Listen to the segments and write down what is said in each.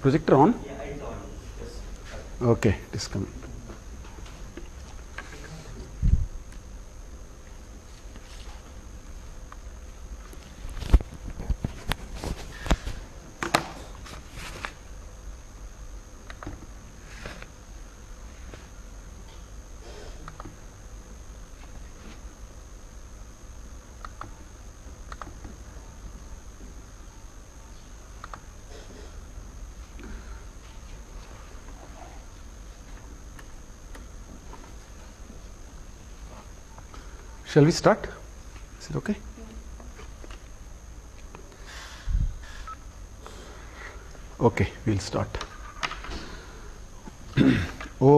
projector on? Yeah, it's on. Yes. Okay, it is coming. Shall we start? Is it okay? Okay, we'll start. Om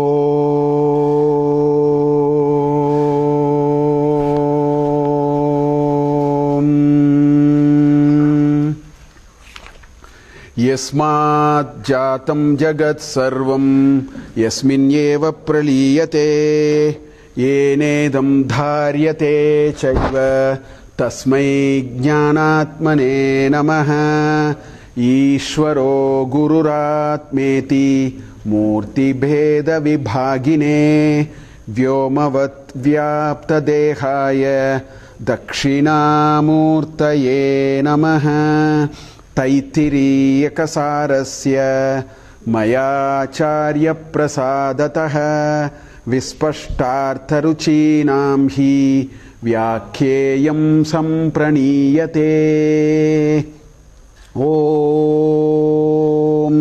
Yasmat jatam jagat sarvam yasminyeva praliyate Yenedam dharyate chaiva tasmai jnanatmane namaha Ishvaro gururatmeti murti bheda vibhagine vyomavat vyapta dehaya dakshinamurtaye namaha Taittiriya Upanishad maya charya prasadataha Vispashtartharuchinam hi vyakheyam sampraniyate Om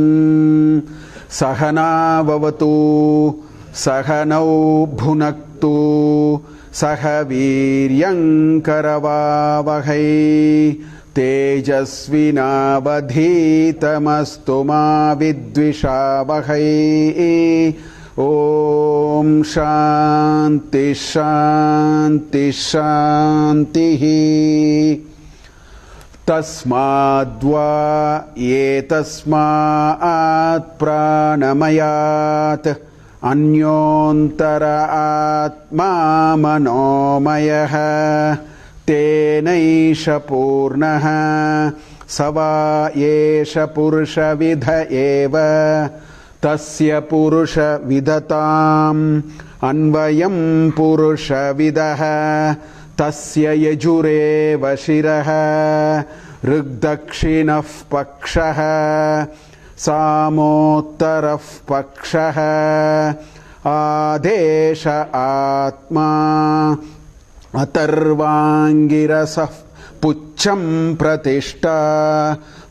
Sahana Vavatu Sahanau Bhunaktu Sahaviryam Karavavahai Tejasvinavadhitamastu ma vidvishavahai Om Shanti Shanti Shanti Tasmadva Yetasmaat Pranamayat Anyontara Atma Manomayaha Tenaisha Purnaha Sava Yesha Purusha Vidha Eva Tasya Purusha Vidatam Anvayam Purusha Vidaha Tasya Yajure Vashiraha Rugdakshinaf Pakshaha Samottaraf Pakshaha Adesha Atma Atarvangirasaf Pucham Pratishta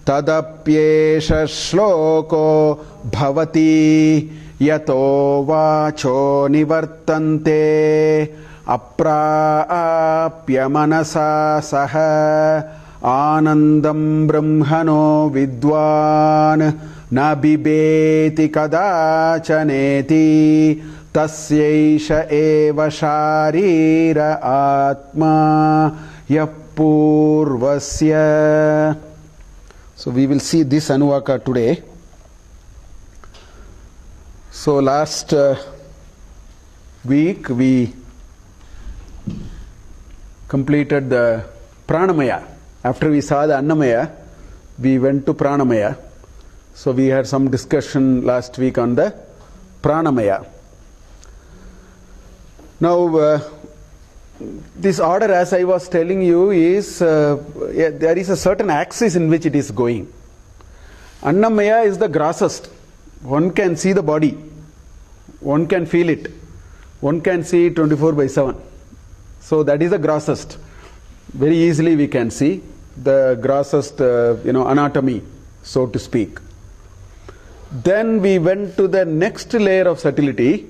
Tadapyesha Shloko Bhavati Yato Vacho Nivartante Aprapya Manasa Saha Anandam Brahmano Vidwan Nabibeti Kadachaneti Tasyaisha Eva Sharira Atma Yapurvasya. So we will see this Anuvaka today. So last week we completed the Pranamaya. After we saw the Annamaya, we went to Pranamaya. So we had some discussion last week on the Pranamaya. Now this order, as I was telling you, is there is a certain axis in which it is going. Annamaya is the grossest. One can see the body. One can feel it. One can see 24/7. So that is the grossest. Very easily we can see the grossest, anatomy, so to speak. Then we went to the next layer of subtlety,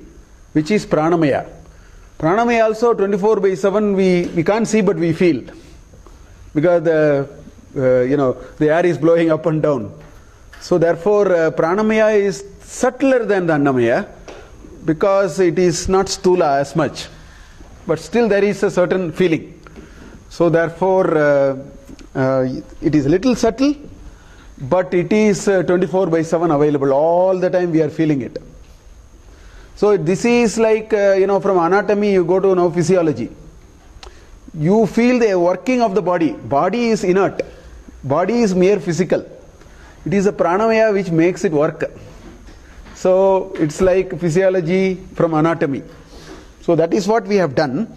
which is Pranamaya. Pranamaya also 24/7 we can't see but we feel, because the air is blowing up and down. So therefore Pranamaya is subtler than the Annamaya, because it is not sthula as much, but still there is a certain feeling. So therefore it is little subtle, but it is 24/7 available. All the time we are feeling it. So this is like, from anatomy you go to physiology. You feel the working of the body. Body is inert. Body is mere physical. It is the pranamaya which makes it work. So it's like physiology from anatomy. So that is what we have done.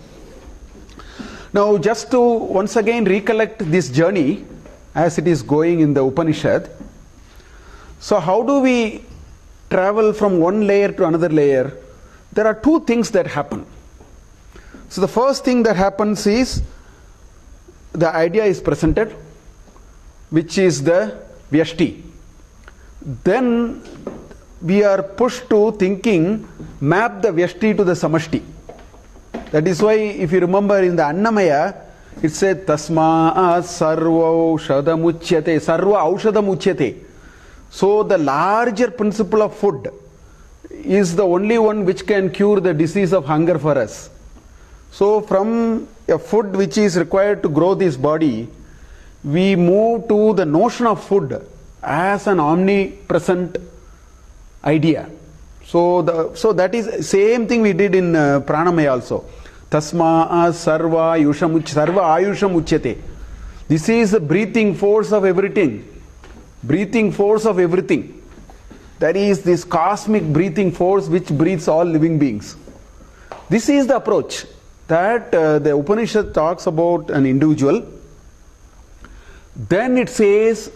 Now just to once again recollect this journey as it is going in the Upanishad. So how do we travel from one layer to another layer? There are two things that happen. So the first thing that happens is the idea is presented, which is the vyashti. Then we are pushed to thinking, map the vyashti to the samashti. That is why, if you remember in the Annamaya, it said tasma sarva aushadam uchyate, sarva aushadam uchyate. So the larger principle of food is the only one which can cure the disease of hunger for us. So from a food which is required to grow this body, we move to the notion of food as an omnipresent idea. So that is same thing we did in pranamaya also. Tasma sarva ayusham uchyate. This is the breathing force of everything. Breathing force of everything. That is this cosmic breathing force which breathes all living beings. This is the approach that the Upanishad talks about an individual. Then it says,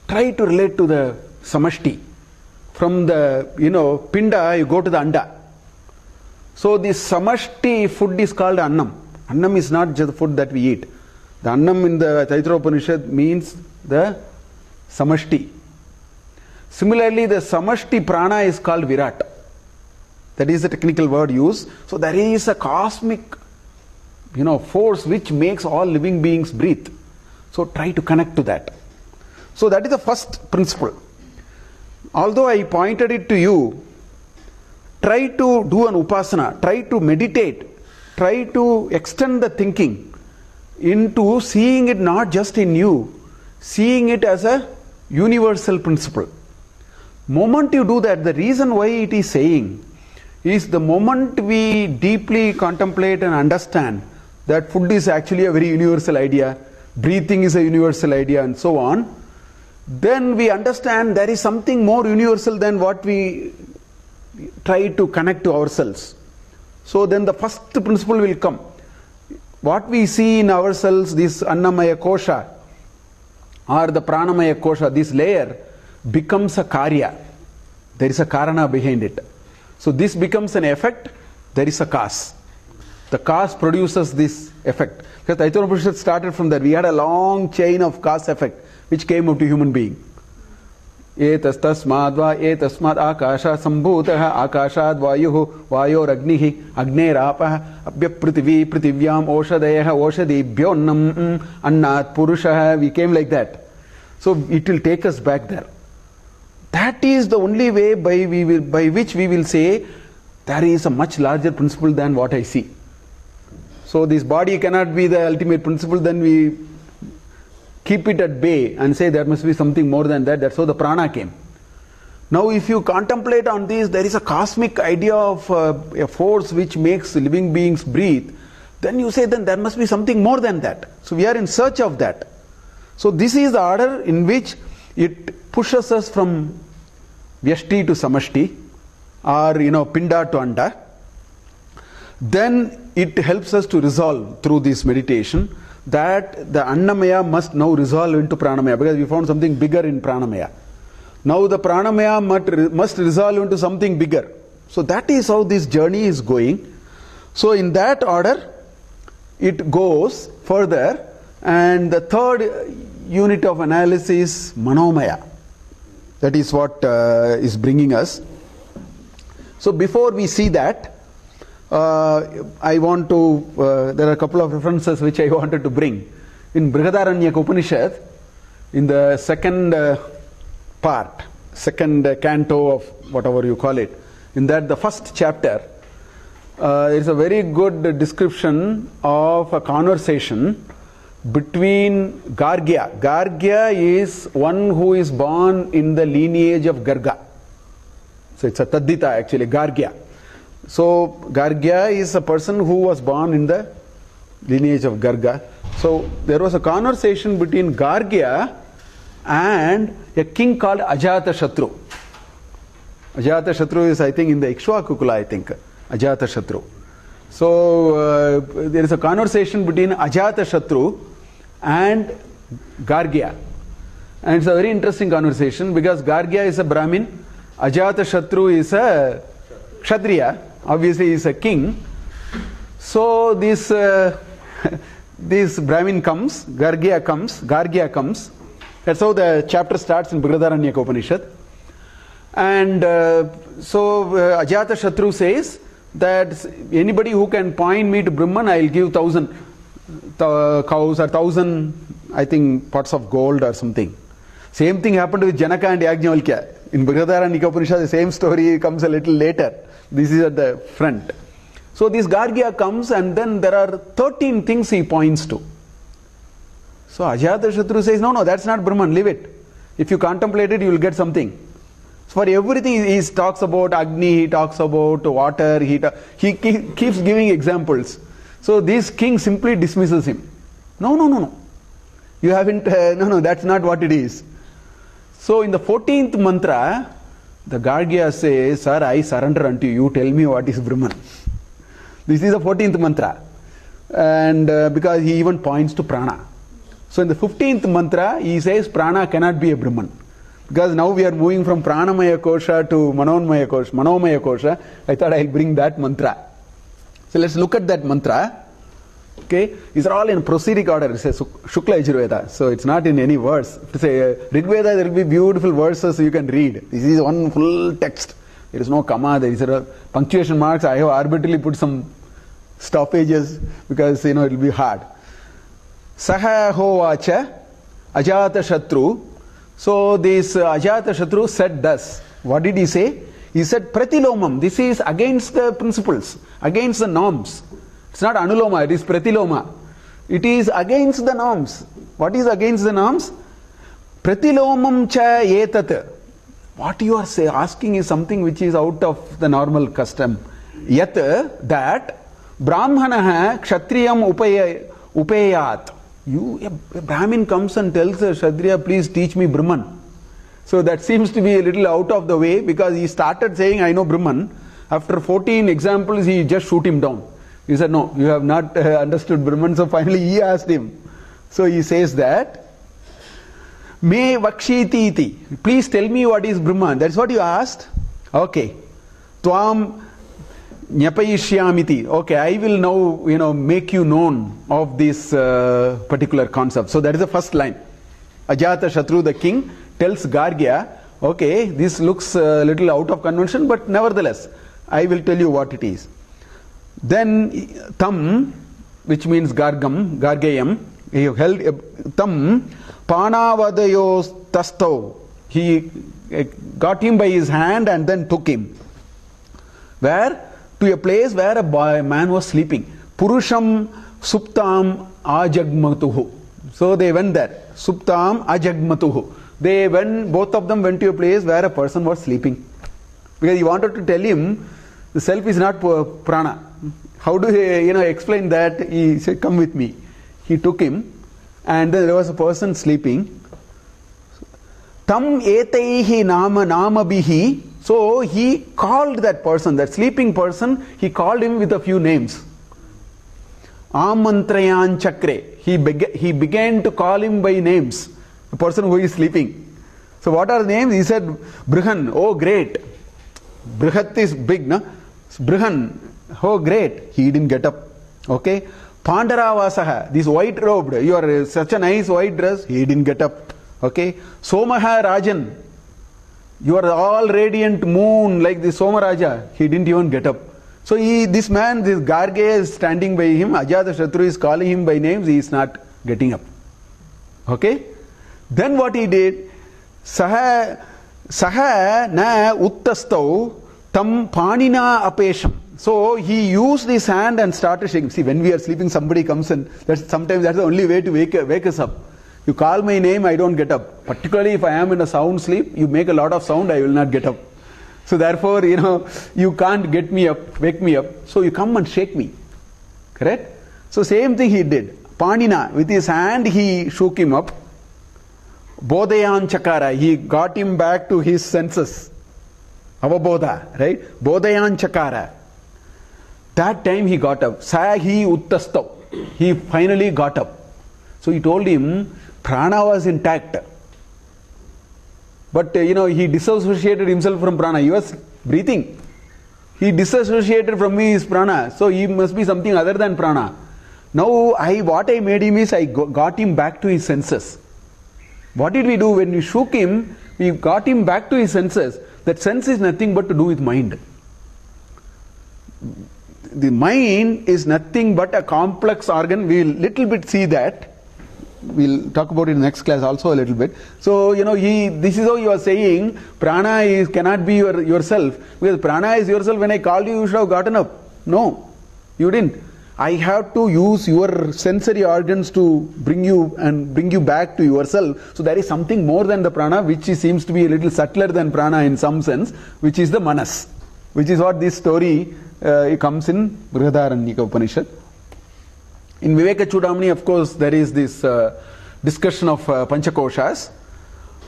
try to relate to the samashti. From the pinda, you go to the anda. So this samashti food is called annam. Annam is not just the food that we eat. The annam in the Taittiriya Upanishad means the samashti. Similarly, the samashti prana is called virat. That is the technical word used. So there is a cosmic force which makes all living beings breathe. So try to connect to that. So that is the first principle. Although I pointed it to you, try to do an upasana, try to meditate, try to extend the thinking into seeing it not just in you, seeing it as a universal principle. Moment you do that, the reason why it is saying is the moment we deeply contemplate and understand that food is actually a very universal idea, breathing is a universal idea, and so on, then we understand there is something more universal than what we try to connect to ourselves. So then the first principle will come. What we see in ourselves, this annamaya kosha or the pranamaya kosha, this layer becomes a karya. There is a karana behind it. So this becomes an effect, there is a cause. The cause produces this effect. Because Taittiriya Upanishad started from there. We had a long chain of cause effect which came up to human being. Etastasmad va etasmad akasha sambhutah akashad vayuh vayor agnihi agnerapah abhya prithvi prithvyam oshadayah oshadibhyonnam annat purushah. We came like that. So it will take us back there. That is the only way by which we will say there is a much larger principle than what I see. So this body cannot be the ultimate principle, then we keep it at bay and say there must be something more than that. That's how the prana came. Now if you contemplate on this, there is a cosmic idea of a force which makes living beings breathe. Then you say then there must be something more than that. So we are in search of that. So this is the order in which it pushes us from vyashti to samashti or pinda to anda. Then it helps us to resolve through this meditation that the annamaya must now resolve into pranamaya, because we found something bigger in pranamaya. Now the pranamaya must resolve into something bigger. So that is how this journey is going. So in that order it goes further, and the third unit of analysis, manomaya. That is what is bringing us. So before we see that, I want to, there are a couple of references which I wanted to bring. In Brihadaranyaka Upanishad, in the second part, second canto of whatever you call it, in that the first chapter, there is a very good description of a conversation between Gargya. Gargya is one who is born in the lineage of Garga. So it's a Taddita actually, Gargya. So Gargya is a person who was born in the lineage of Garga. So there was a conversation between Gargya and a king called Ajatashatru. Ajatashatru is, I think, in the Ikshvaku Kula, I think. Ajatashatru. So there is a conversation between Ajatashatru and Gargya. And it's a very interesting conversation because Gargya is a Brahmin, Ajatashatru is a Kshatriya, obviously he is a king. So this Brahmin comes, Gargya comes. That's how the chapter starts in Brahmanandavalli Upanishad. And so Ajatashatru says that anybody who can point me to Brahman, I will give 1,000 cows or 1,000, I think, pots of gold or something. Same thing happened with Janaka and Yajnavalkya. In Brahmanandavalli Upanishad, the same story comes a little later. This is at the front. So this Gargya comes, and then there are 13 things he points to. So Ajatashatru says, no, that's not Brahman, leave it. If you contemplate it, you will get something. So for everything, he talks about Agni, he talks about water, he keeps giving examples. So this king simply dismisses him. No. You haven't, no, that's not what it is. So in the 14th mantra, the Gargya says, sir, I surrender unto you, tell me what is Brahman. This is the 14th mantra. And because he even points to prana. So in the 15th mantra, he says prana cannot be a Brahman. Because now we are moving from pranamaya kosha to manomaya kosha. I thought I'll bring that mantra. So let's look at that mantra. Okay, these are all in prosodic order. It's a Shukla Yajurveda, so it's not in any verse. If it's a Rigveda, there will be beautiful verses you can read. This is one full text. There is no comma, there is a punctuation marks. I have arbitrarily put some stoppages because it will be hard. Saha hovacha Ajatashatru. So this Ajatashatru said thus. What did he say? He said pratilomam. This is against the principles, against the norms. It's not anuloma, it is pratiloma. It is against the norms. What is against the norms? Pratilomam cha etat. What you are asking is something which is out of the normal custom. Yat, that Brahmanaha kshatriyam upayat. A Brahmin comes and tells a Kshatriya, please teach me Brahman. So that seems to be a little out of the way because he started saying, I know Brahman. After 14 examples, he just shoot him down. He said, no, you have not understood Brahman. So finally he asked him. So he says that, Me vakshiti iti. Please tell me what is Brahman. That's what you asked? Okay. Tvam nyapayishyamiti. Okay, I will now, make you known of this particular concept. So that is the first line. Ajatashatru, the king, tells Gargya, okay, this looks a little out of convention, but nevertheless, I will tell you what it is. Then tam, which means Gargayam, he held tam panavadayos tasto. He got him by his hand and then took him. Where? To a place where a man was sleeping. Purusham suptam ajagmatuhu. So they went there. Suptam ajagmatuhu. Both of them went to a place where a person was sleeping. Because he wanted to tell him the self is not prana. How do he explain that? He said, come with me. He took him, and then there was a person sleeping. Tam etaihi nama bihi. So he called that person, that sleeping person, he called him with a few names. Amantrayan chakre. He began to call him by names. The person who is sleeping. So what are the names? He said, Brihan, oh great. Brihat is big, no? Brihan, oh great. He didn't get up. Okay. Pandaravasaha, this white robed, you are such a nice white dress. He didn't get up. Okay. Somaha Rajan, you are all radiant moon like the Somaraja. He didn't even get up. So this man, this Gargaya is standing by him. Ajatashatru is calling him by names. He is not getting up. Okay. Then what he did? Saha na uttastau tam panina apesham. So he used his hand and started shaking. See, when we are sleeping, somebody comes and sometimes that's the only way to wake us up. You call my name, I don't get up. Particularly if I am in a sound sleep, you make a lot of sound, I will not get up. So therefore, you can't get me up, wake me up. So you come and shake me. Correct? So same thing he did. Panina, with his hand he shook him up. Bodhayan Chakara, he got him back to his senses. Avabodha, right? Bodhayan Chakara. That time he got up. Sahi Uttastav. He finally got up. So he told him, prana was intact. But he disassociated himself from prana. He was breathing. He disassociated from me his prana. So he must be something other than prana. Now what I made him is I got him back to his senses. What did we do? When we shook him, we got him back to his senses. That sense is nothing but to do with mind. The mind is nothing but a complex organ. We will little bit see that. We'll talk about it in the next class also a little bit. So, this is how you are saying prana cannot be yourself. Because prana is yourself. When I called you, you should have gotten up. No, you didn't. I have to use your sensory organs to bring you back to yourself. So there is something more than the prana, which seems to be a little subtler than prana in some sense, which is the manas, which is what this story comes in Brihadaranyaka Upanishad. In Vivekachudamani, of course, there is this discussion of pancha koshas.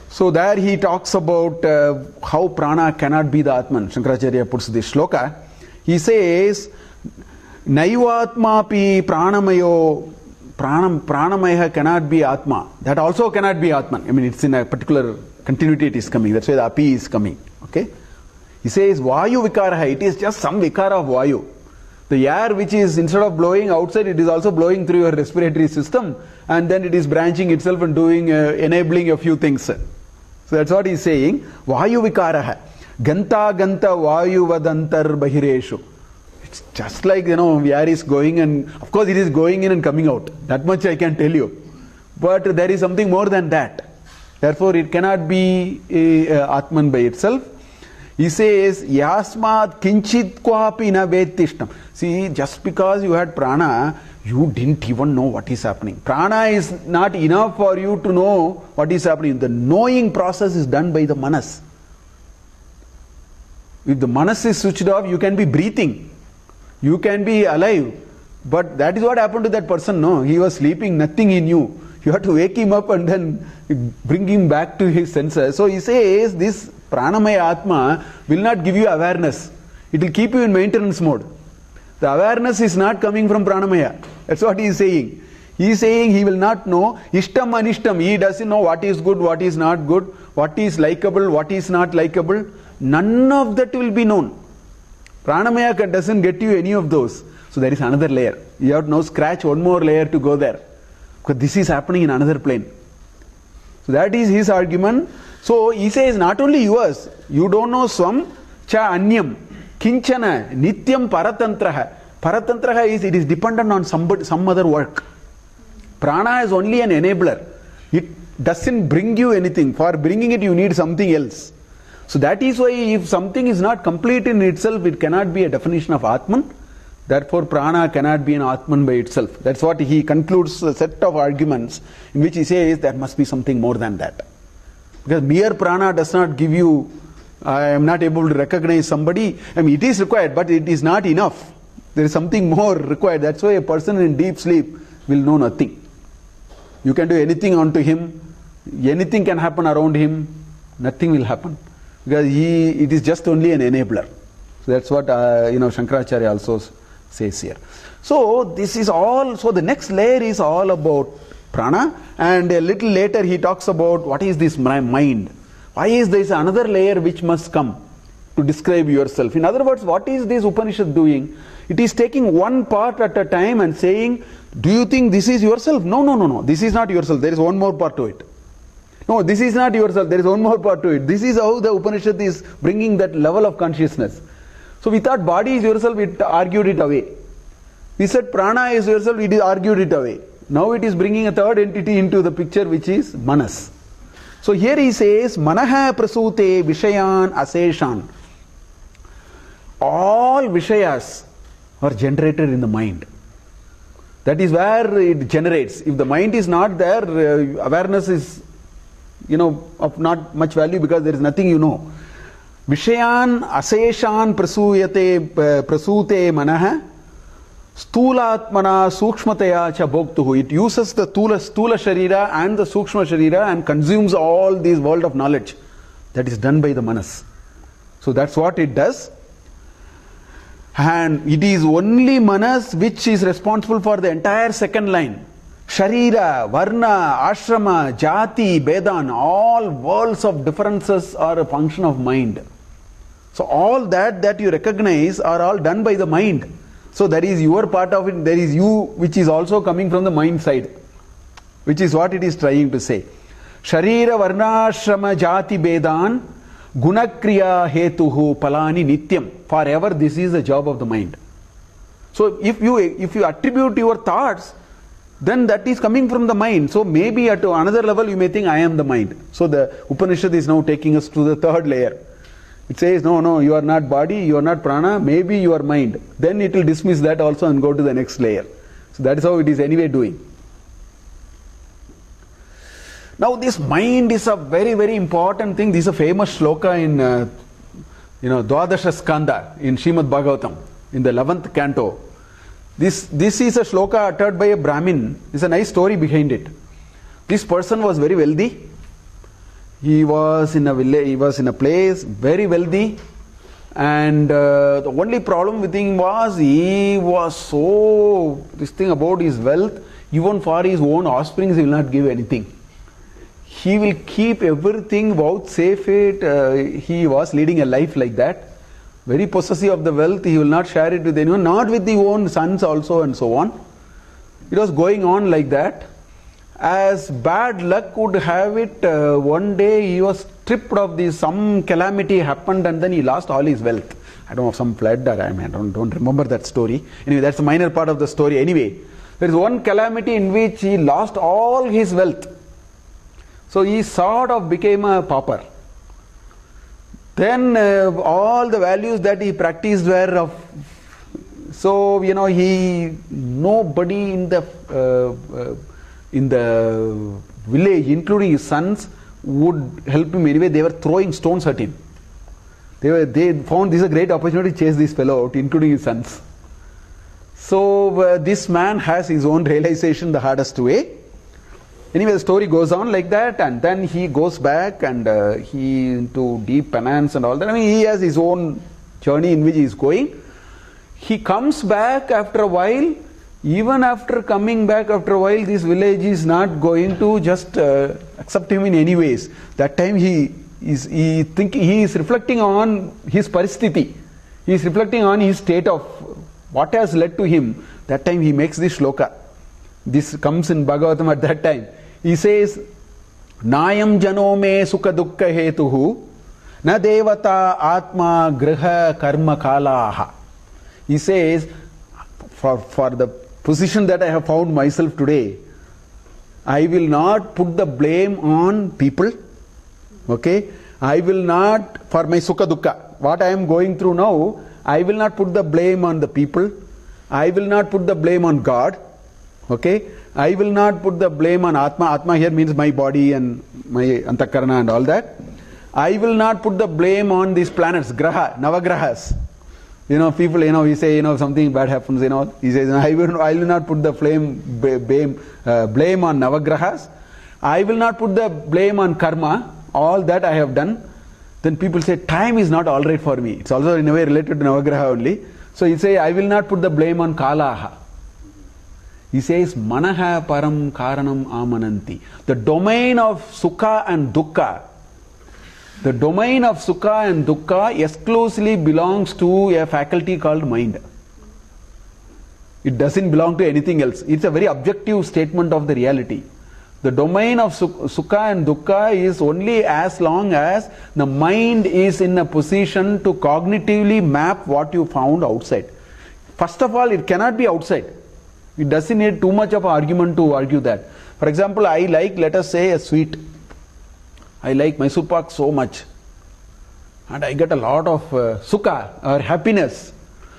So there he talks about how prana cannot be the Atman. Shankaracharya puts this shloka. He says, Naivatmapi pranamayo, pranamaya cannot be Atma. That also cannot be Atman. I mean, it's in a particular continuity it is coming. That's why the api is coming. Okay? He says, Vayu vikaraha, it is just some vikara of Vayu. The air which is, instead of blowing outside, it is also blowing through your respiratory system, and then it is branching itself and doing, enabling a few things. So that's what he's saying. Vayu vikaraha. Ganta ganta vayu vadantar bahireshu. It's just like, air is going, and of course it is going in and coming out. That much I can tell you. But there is something more than that. Therefore it cannot be Atman by itself. He says, Yasmat kinchit kwapi na vedtishtam. See, just because you had prana, you didn't even know what is happening. Prana is not enough for you to know what is happening. The knowing process is done by the manas. If the manas is switched off, you can be breathing. You can be alive. But that is what happened to that person. No, he was sleeping, nothing he knew. You have to wake him up and then bring him back to his senses. So he says, this pranamaya atma will not give you awareness. It will keep you in maintenance mode. The awareness is not coming from pranamaya. That's what he is saying. He is saying he will not know ishtam anishtam. He doesn't know what is good, what is not good, what is likable, what is not likable. None of that will be known. Pranamaya doesn't get you any of those. So there is another layer. You have to now scratch one more layer to go there. Because this is happening in another plane. So that is his argument. So he says not only yours, you don't know swam cha anyam kinchana nityam paratantraha. Paratantraha is, it is dependent on some other work. Prana is only an enabler. It doesn't bring you anything. For bringing it, you need something else. So that is why if something is not complete in itself, it cannot be a definition of Atman. Therefore, prana cannot be an Atman by itself. That's what he concludes a set of arguments in which he says there must be something more than that. Because mere prana does not give you, I am not able to recognize somebody. I mean, it is required, but it is not enough. There is something more required. That's why a person in deep sleep will know nothing. You can do anything onto him, anything can happen around him, nothing will happen. Because it is just only an enabler. So that's what Shankaracharya also says here. So this is all, so the next layer is all about prana, and a little later he talks about what is this mind. Why is there another layer which must come to describe yourself? In other words, what is this Upanishad doing? It is taking one part at a time and saying, do you think this is yourself? No. This is not yourself. There is one more part to it. No, this is not yourself. There is one more part to it. This is how the Upanishad is bringing that level of consciousness. So we thought body is yourself, we argued it away. We said prana is yourself, we argued it away. Now it is bringing a third entity into the picture, which is manas. So here he says, manaha prasute vishayan aseshan. All vishayas are generated in the mind. That is where it generates. If the mind is not there, awareness is of not much value, because there is nothing you know. Vishayan aseshan prasute manaha Sthulatmana sukshmataya cha bhoktuhu. It uses the stula sharira and the sukshma sharira and consumes all this world of knowledge. That is done by the manas. So that's what it does. And it is only manas which is responsible for the entire second line. Sharira, Varna, Ashrama, Jati, Vedan, all worlds of differences are a function of mind. So all that you recognize are all done by the mind. So there is your part of it, there is you which is also coming from the mind side, which is what it is trying to say. Sharira, Varna, Ashrama, Jati, Vedan, Gunakriya, Hetuhu, Palani, Nityam. Forever this is the job of the mind. So if you attribute your thoughts, then that is coming from the mind. So maybe at another level you may think I am the mind. So the Upanishad is now taking us to the third layer. It says no, you are not body, you are not prana, maybe you are mind. Then it will dismiss that also and go to the next layer. So that is how it is anyway doing. Now this mind is a very, very important thing. This is a famous shloka in Dwadasha Skanda in Srimad Bhagavatam in the 11th canto. This is a shloka uttered by a Brahmin. There's a nice story behind it. This person was very wealthy. He was in a village, he was in a place, very wealthy. And the only problem with him was he was so, this thing about his wealth, even for his own offspring he will not give anything. He will keep everything, vouchsafe it. He was leading a life like that. Very possessive of the wealth, he will not share it with anyone, not with the own sons also and so on. It was going on like that. As bad luck would have it, one day he was stripped of this, some calamity happened and then he lost all his wealth. I don't know, some flood or I don't remember that story. Anyway, that's a minor part of the story. Anyway, there is one calamity in which he lost all his wealth. So he sort of became a pauper. Then all the values that he practiced were of, so nobody in the village, including his sons, would help him anyway. They were throwing stones at him. They found this a great opportunity to chase this fellow out, including his sons. So this man has his own realization the hardest way. Anyway, the story goes on like that, and then he goes back and he into deep penance and all that. I mean, he has his own journey in which he is going. He comes back after a while. Even after coming back after a while, this village is not going to just accept him in any ways. That time he is reflecting on his paristhiti. He is reflecting on his state of what has led to him. That time he makes this shloka. This comes in Bhagavatam at that time. He says, Nayam jano me Sukha-Dukha hetuhu na devata atma griha karma kalaha. He says, for the position that I have found myself today, I will not put the blame on people. Okay? I will not, for my Sukha-Dukha, what I am going through now, I will not put the blame on the people. I will not put the blame on God. Okay? I will not put the blame on Atma. Atma here means my body and my Antakarana and all that. I will not put the blame on these planets, Graha, Navagrahas. People, we say, something bad happens, he says, I will not put the blame on Navagrahas. I will not put the blame on karma, all that I have done. Then people say, time is not alright for me. It's also in a way related to Navagraha only. So he says, I will not put the blame on Kalaha. He says, Manaha param karanam amananti. The domain of Sukha and Dukha, the domain of Sukha and Dukha exclusively belongs to a faculty called mind. It doesn't belong to anything else. It's a very objective statement of the reality. The domain of Sukha and Dukha is only as long as the mind is in a position to cognitively map what you found outside. First of all, it cannot be outside. It doesn't need too much of an argument to argue that. For example, I like, let us say, a sweet. I like Mysore Pak so much. And I get a lot of sukha or happiness.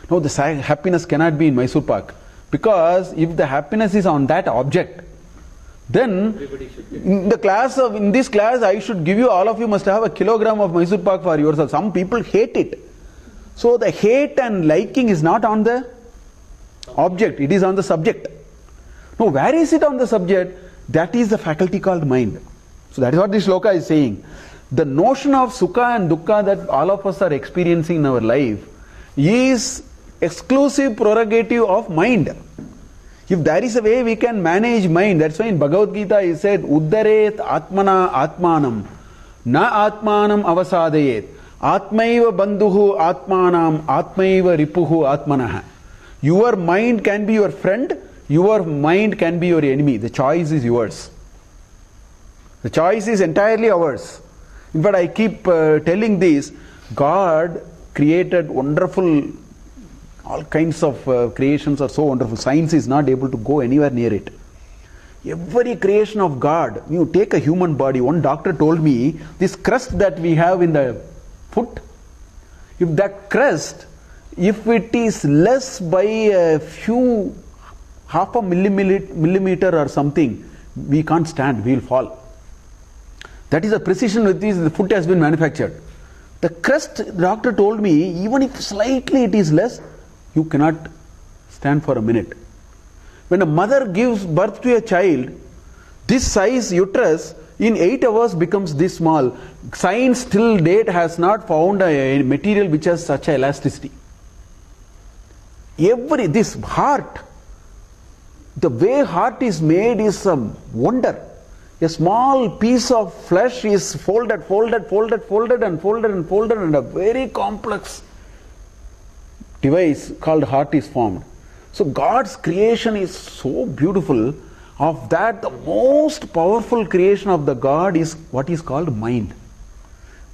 No, the happiness cannot be in Mysore Pak. Because if the happiness is on that object, then in this class I should give you, all of you must have a kilogram of Mysore Pak for yourself. Some people hate it. So the hate and liking is not on the object, it is on the subject. No, where is it on the subject? That is the faculty called mind. So that is what this shloka is saying. The notion of Sukha and Dukkha that all of us are experiencing in our life is exclusive prerogative of mind. If there is a way we can manage mind, that's why in Bhagavad Gita he said, Uddaret Atmana Atmanam, Na Atmanam Avasadayet, Atmaiva Bandhuhu Atmanam, Atmaiva Ripuhu Atmanaha. Your mind can be your friend, your mind can be your enemy. The choice is yours. The choice is entirely ours. In fact, I keep telling this, God created wonderful, all kinds of creations are so wonderful. Science is not able to go anywhere near it. Every creation of God, you take a human body, one doctor told me, this crust that we have in the foot, if that crust, if it is less by a few, half a millimeter or something, we can't stand, we will fall. That is the precision with which the foot has been manufactured. The crust, doctor told me, even if slightly it is less, you cannot stand for a minute. When a mother gives birth to a child, this size uterus in 8 hours becomes this small. Science till date has not found a material which has such elasticity. This heart, the way heart is made is a wonder. A small piece of flesh is folded and a very complex device called heart is formed. So God's creation is so beautiful. Of that, the most powerful creation of the God is what is called mind.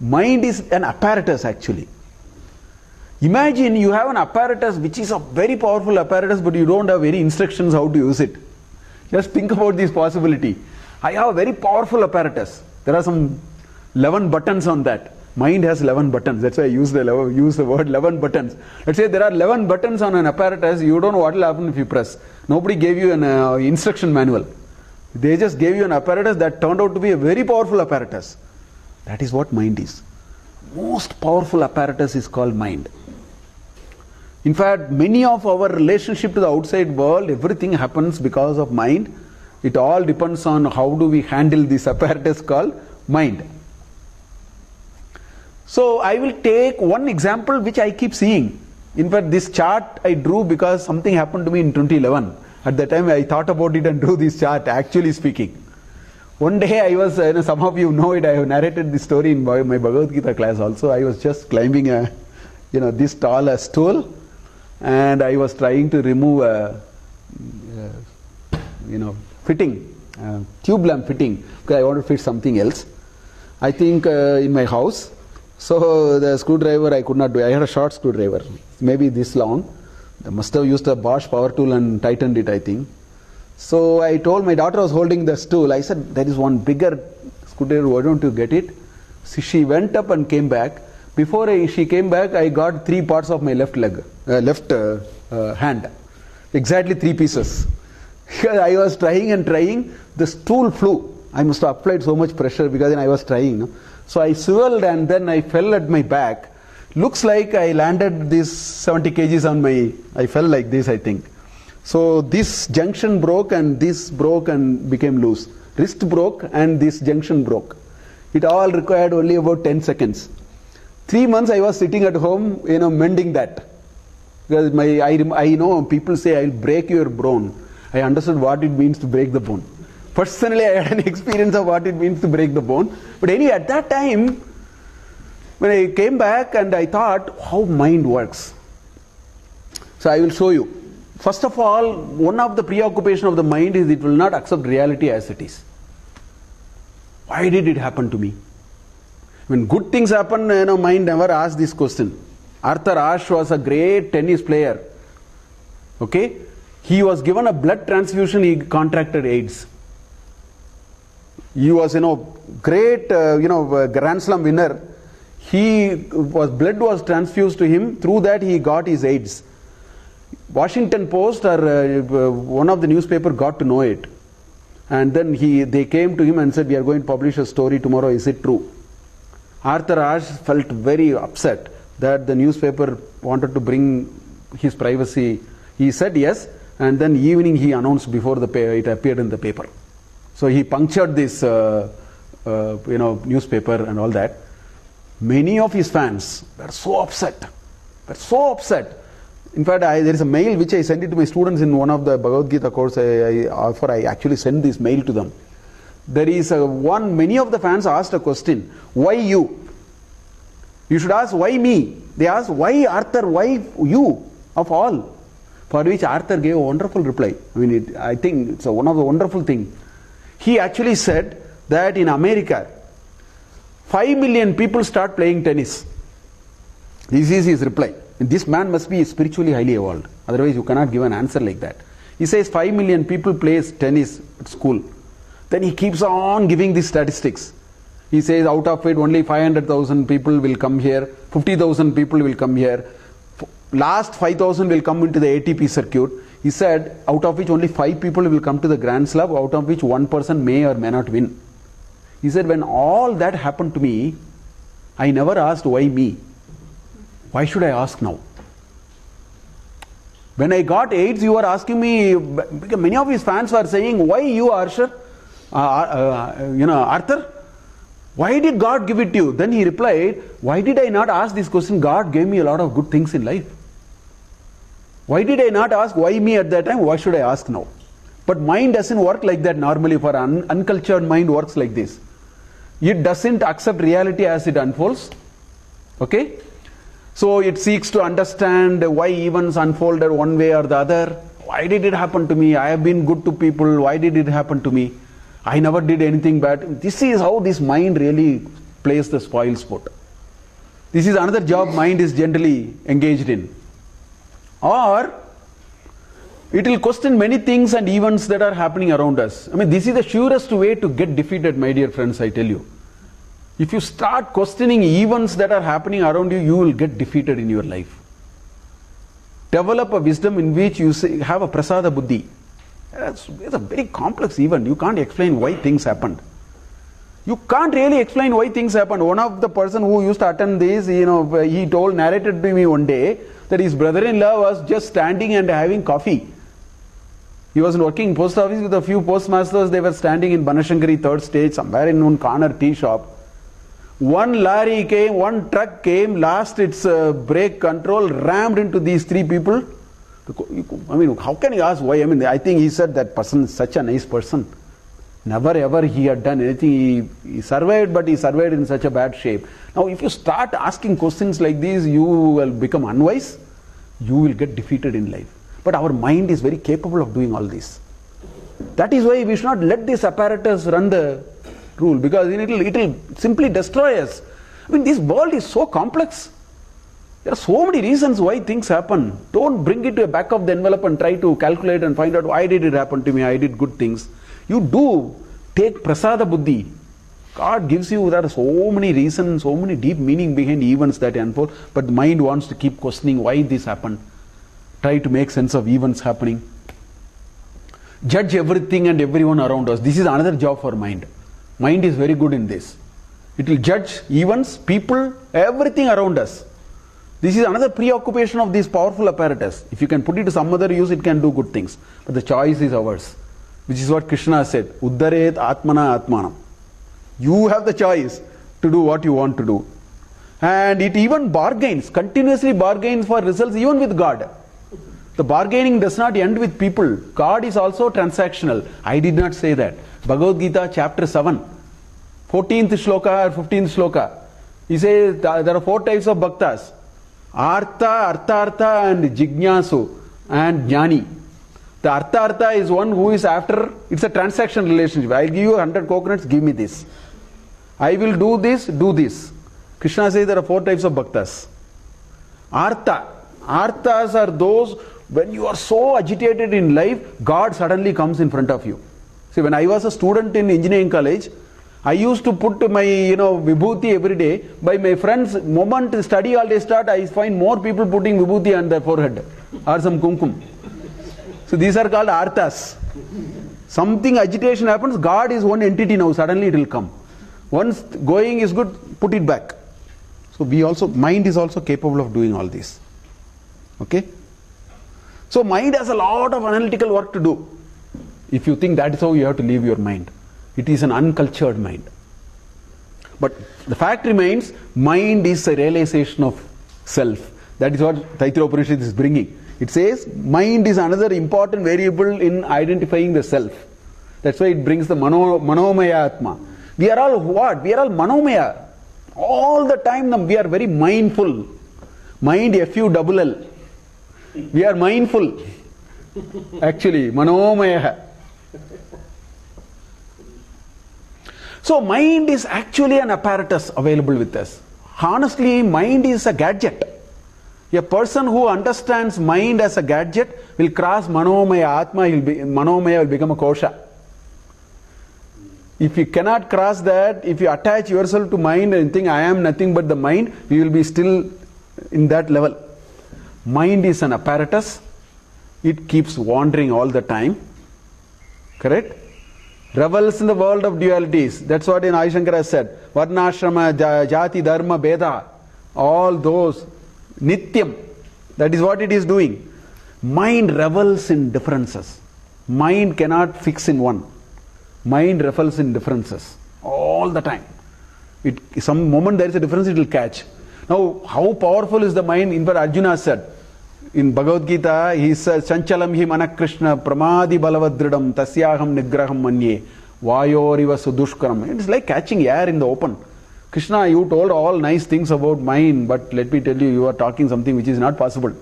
Mind is an apparatus actually. Imagine you have an apparatus which is a very powerful apparatus, but you don't have any instructions how to use it. Just think about this possibility. I have a very powerful apparatus. There are some 11 buttons on that. Mind has 11 buttons. That's why I use the word 11 buttons. Let's say there are 11 buttons on an apparatus. You don't know what will happen if you press. Nobody gave you an instruction manual. They just gave you an apparatus that turned out to be a very powerful apparatus. That is what mind is. Most powerful apparatus is called mind. In fact, many of our relationship to the outside world, everything happens because of mind. It all depends on how do we handle this apparatus called mind. So I will take one example which I keep seeing. In fact, this chart I drew because something happened to me in 2011. At that time I thought about it and drew this chart, actually speaking. One day I was, some of you know it, I have narrated this story in my Bhagavad Gita class also. I was just climbing this tall a stool, and I was trying to remove a fitting, tube lamp fitting, because I want to fit something else. I think in my house. So the screwdriver I could not do. I had a short screwdriver, maybe this long. I must have used a Bosch power tool and tightened it, I think. So I told my daughter was holding the stool. I said, there is one bigger screwdriver, why don't you get it? So she went up and came back. Before she came back, I got 3 parts of my left leg, left hand. Exactly 3 pieces. I was trying and trying, the stool flew. I must have applied so much pressure because then I was trying. So I swiveled and then I fell at my back. Looks like I landed this 70 kgs on I fell like this, I think. So this junction broke and this broke and became loose. Wrist broke and this junction broke. It all required only about 10 seconds. 3 months I was sitting at home, mending that. Because I know people say, I'll break your bone. I understood what it means to break the bone. Personally, I had an experience of what it means to break the bone. But anyway, at that time, when I came back and I thought how mind works. So I will show you. First of all, one of the preoccupation of the mind is it will not accept reality as it is. Why did it happen to me? When good things happen, mind never asks this question. Arthur Ashe was a great tennis player. Okay? He was given a blood transfusion, he contracted AIDS. He was, great, Grand Slam winner. Blood was transfused to him. Through that, he got his AIDS. Washington Post or one of the newspaper got to know it. And then they came to him and said, we are going to publish a story tomorrow. Is it true? Arthur Ashe felt very upset that the newspaper wanted to bring his privacy, He said yes, and then evening he announced before it appeared in the paper. So he punctured this newspaper and all that. Many of his fans were so upset. In fact, there is a mail which I sent it to my students in one of the Bhagavad Gita course. I actually sent this mail to them. There is many of the fans asked a question, why you? You should ask, why me? They asked, why Arthur, why you, of all? For which Arthur gave a wonderful reply. I think it's one of the wonderful things. He actually said that in America, 5 million people start playing tennis. This is his reply. And this man must be spiritually highly evolved. Otherwise you cannot give an answer like that. He says 5 million people play tennis at school. Then he keeps on giving these statistics. He says out of it only 500,000 people will come here, 50,000 people will come here, last 5,000 will come into the ATP circuit. He said out of which only 5 people will come to the Grand Slam, out of which one person may or may not win. He said when all that happened to me, I never asked why me. Why should I ask now? When I got AIDS, you were asking me, because many of his fans were saying, why you, Arthur? Why did God give it to you? Then he replied, why did I not ask this question? God gave me a lot of good things in life. Why did I not ask why me at that time? Why should I ask now? But mind doesn't work like that normally. For an uncultured mind works like this. It doesn't accept reality as it unfolds. Okay? So it seeks to understand why events unfolded one way or the other. Why did it happen to me? I have been good to people. Why did it happen to me? I never did anything bad. This is how this mind really plays the spoil sport. This is another job mind is generally engaged in. Or it will question many things and events that are happening around us. This is the surest way to get defeated, my dear friends, I tell you. If you start questioning events that are happening around you, you will get defeated in your life. Develop a wisdom in which you have a prasada buddhi. It's a very complex event. You can't explain why things happened. You can't really explain why things happened. One of the person who used to attend this, he narrated to me one day that his brother-in-law was just standing and having coffee. He was working in post office with a few postmasters. They were standing in Banashankari 3rd stage, somewhere in one corner tea shop. One lorry came, one truck came, lost its brake control, rammed into these 3 people. How can you ask why? I think he said that person is such a nice person. Never ever he had done anything. He survived, but he survived in such a bad shape. Now, if you start asking questions like these, you will become unwise. You will get defeated in life. But our mind is very capable of doing all this. That is why we should not let this apparatus run the rule, because it will simply destroy us. This world is so complex. There are so many reasons why things happen. Don't bring it to the back of the envelope and try to calculate and find out why did it happen to me, I did good things. You do take prasada buddhi. God gives you, there are so many reasons, so many deep meaning behind events that unfold, but the mind wants to keep questioning why this happened. Try to make sense of events happening. Judge everything and everyone around us. This is another job for mind. Mind is very good in this. It will judge events, people, everything around us. This is another preoccupation of this powerful apparatus. If you can put it to some other use, it can do good things. But the choice is ours. Which is what Krishna said. Uddaret atmana atmanam. You have the choice to do what you want to do. And it even bargains, continuously bargains for results even with God. The bargaining does not end with people. God is also transactional. I did not say that. Bhagavad Gita chapter 7, 14th shloka or 15th shloka. He says there are 4 types of bhaktas. Artha, Arthartha and Jignasu and Jnani. The Arthartha is one who is after, it's a transaction relationship. I'll give you 100 coconuts, give me this. I will do this, do this. Krishna says there are 4 types of bhaktas. Artha. Arthas are those when you are so agitated in life, God suddenly comes in front of you. See, when I was a student in engineering college, I used to put my vibhuti every day. By my friends, moment study all day start, I find more people putting vibhuti on their forehead or some kumkum. So these are called arthas. Something agitation happens, God is one entity now, suddenly it will come. Once going is good, put it back. So mind is also capable of doing all this. Okay? So mind has a lot of analytical work to do. If you think that is how you have to live your mind, it is an uncultured mind. But the fact remains, mind is a realization of self. That is what Taittiriya Upanishad is bringing. It says mind is another important variable in identifying the self. That's why it brings the manomaya atma. We are all what? We are all manomaya. All the time we are very mindful. Mind F-U-double-L. We are mindful. Actually, manomaya. So mind is actually an apparatus available with us. Honestly, mind is a gadget. A person who understands mind as a gadget will cross manomaya atma, manomaya will become a kosha. If you cannot cross that, if you attach yourself to mind and think I am nothing but the mind, you will be still in that level. Mind is an apparatus. It keeps wandering all the time. Correct? Revels in the world of dualities. That's what in Adi Shankara has said. Varnashrama, jati, dharma, beda. All those. Nityam. That is what it is doing. Mind revels in differences. Mind cannot fix in one. Mind revels in differences. All the time. Some moment there is a difference, it will catch. Now, how powerful is the mind? In fact, Arjuna said, in Bhagavad Gita, he says, Chanchalam hi manakrishna pramadi balavadridam tasyaham nigraham manye vayoriva sudushkaram. It is like catching air in the open. Krishna, you told all nice things about mind, but let me tell you, you are talking something which is not possible.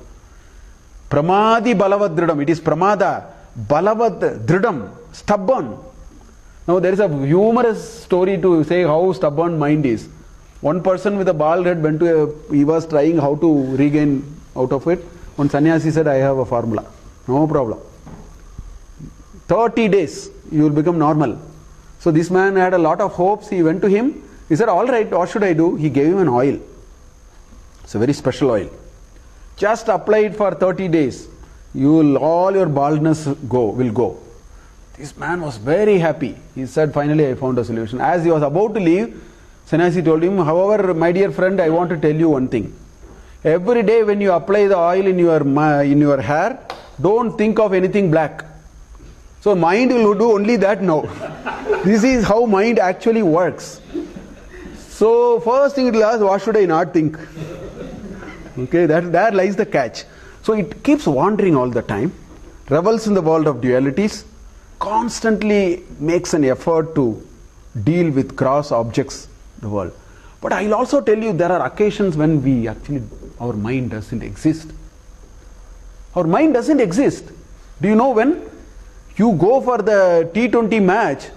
Pramadi balavadridam. It is pramada. Balavadridam. Stubborn. Now there is a humorous story to say how stubborn mind is. One person with a bald head went to he was trying how to regain out of it. One sannyasi said, I have a formula. No problem. 30 days, you will become normal. So this man had a lot of hopes. He went to him. He said, all right, what should I do? He gave him an oil. It's a very special oil. Just apply it for 30 days. All your baldness will go. This man was very happy. He said, finally I found a solution. As he was about to leave, sannyasi told him, however, my dear friend, I want to tell you one thing. Every day when you apply the oil in your hair, don't think of anything black. So mind will do only that now. This is how mind actually works. So first thing it will ask, what should I not think? Okay, there lies the catch. So it keeps wandering all the time, revels in the world of dualities, constantly makes an effort to deal with gross objects in the world. But I will also tell you there are occasions when our mind doesn't exist. Our mind doesn't exist. Do you know when? You go for the T20 match.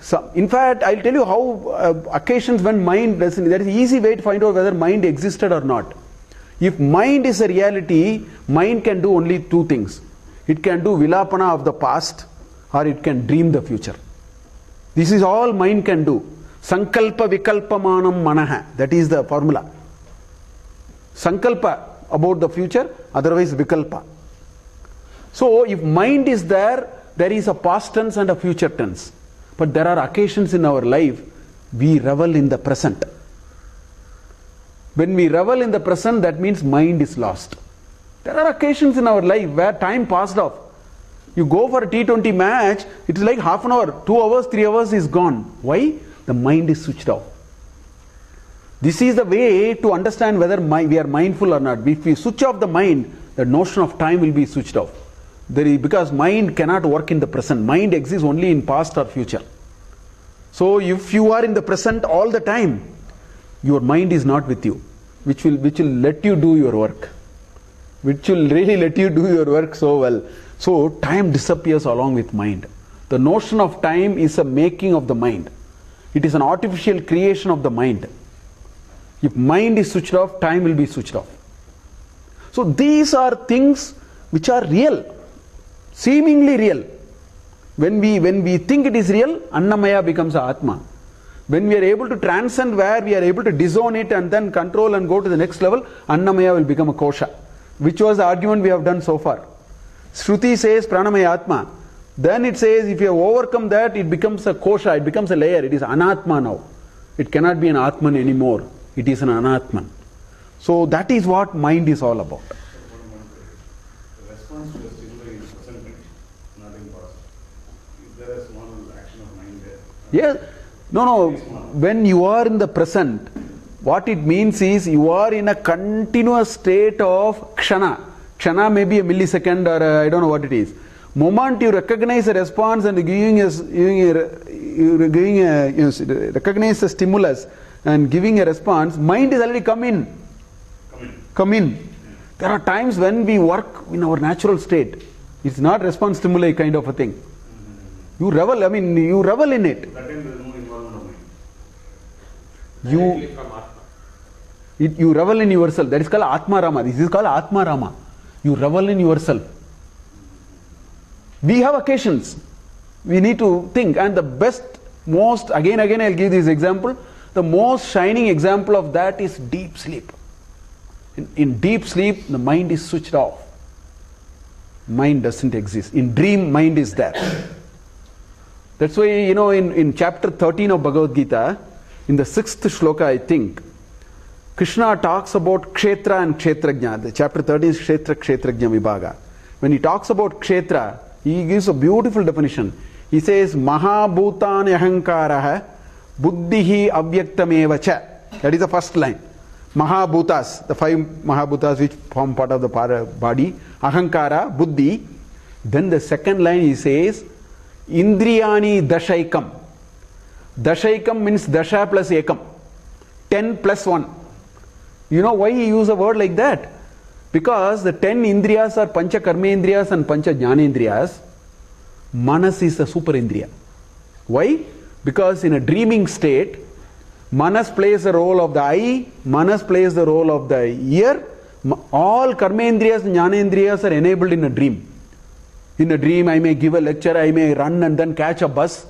So, in fact, I'll tell you how occasions when mind doesn't. There is an easy way to find out whether mind existed or not. If mind is a reality, mind can do only two things. It can do vilapana of the past, or it can dream the future. This is all mind can do. Sankalpa vikalpamanam manaha. That is the formula. Sankalpa about the future, otherwise vikalpa. So if mind is there, there is a past tense and a future tense. But there are occasions in our life we revel in the present. When we revel in the present, that means mind is lost. There are occasions in our life where time passed off. You go for a T20 match, it is like half an hour, 2 hours, 3 hours is gone. Why? The mind is switched off. This is the way to understand whether we are mindful or not. If we switch off the mind, the notion of time will be switched off. Because mind cannot work in the present. Mind exists only in past or future. So if you are in the present all the time, your mind is not with you, which will let you do your work. Which will really let you do your work so well. So time disappears along with mind. The notion of time is a making of the mind. It is an artificial creation of the mind. If mind is switched off, time will be switched off. So these are things which are real, seemingly real. When we think it is real, Annamaya becomes Atma. When we are able to transcend where we are able to disown it and then control and go to the next level, Annamaya will become a kosha. Which was the argument we have done so far. Shruti says Pranamaya Atma. Then it says if you have overcome that, it becomes a kosha, it becomes a layer, it is Anatma now. It cannot be an Atman anymore. It is an Anatman. So that is what mind is all about. stimuli in present, not in past. Is there a small action of mind there? Yes. No. When you are in the present, what it means is you are in a continuous state of kshana. Kshana may be a millisecond or I don't know what it is. Moment you recognize a response and recognize a stimulus and giving a response, mind is already come in. There are times when we work in our natural state. It's not response stimuli kind of a thing. You revel in it. That time there is no involvement of mind. You revel in yourself. That is called Atma Rama. This is called Atma Rama. You revel in yourself. We have occasions. We need to think. And the best, most, again I'll give this example. The most shining example of that is deep sleep. In deep sleep, the mind is switched off. Mind doesn't exist. In dream, mind is there. That's why, in chapter 13 of Bhagavad Gita, in the 6th shloka, I think, Krishna talks about Kshetra and Kshetrajna. The chapter 13 is Kshetrajna Vibhaga. When he talks about Kshetra, he gives a beautiful definition. He says, Mahabhutani ahankaraha buddhihi avyaktameva cha. That is the first line. Mahabhutas, the 5 Mahabhutas which form part of the body. Ahankara, buddhi. Then the second line he says, Indriyani dashaikam. Dashaikam means dasha plus ekam. 10 plus 1. You know why he used a word like that? Because the 10 indriyas are pancha karmendriyas and pancha jnanendriyas. Manas is the super indriya. Why? Because in a dreaming state, Manas plays the role of the eye, Manas plays the role of the ear. All karmendriyas and jnanendriyas are enabled in a dream. In a dream, I may give a lecture, I may run and then catch a bus,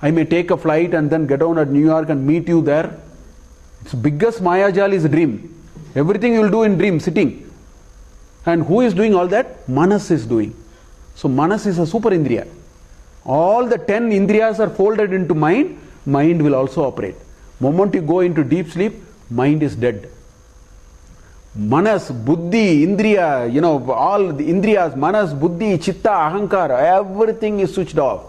I may take a flight and then get on at New York and meet you there. Its biggest mayajal is a dream. Everything you will do in dream, sitting. And who is doing all that? Manas is doing. So Manas is a super indriya. All the 10 indriyas are folded into mind, mind will also operate. Moment you go into deep sleep, mind is dead. Manas, buddhi, indriya, all the indriyas, manas, buddhi, chitta, ahankara, everything is switched off.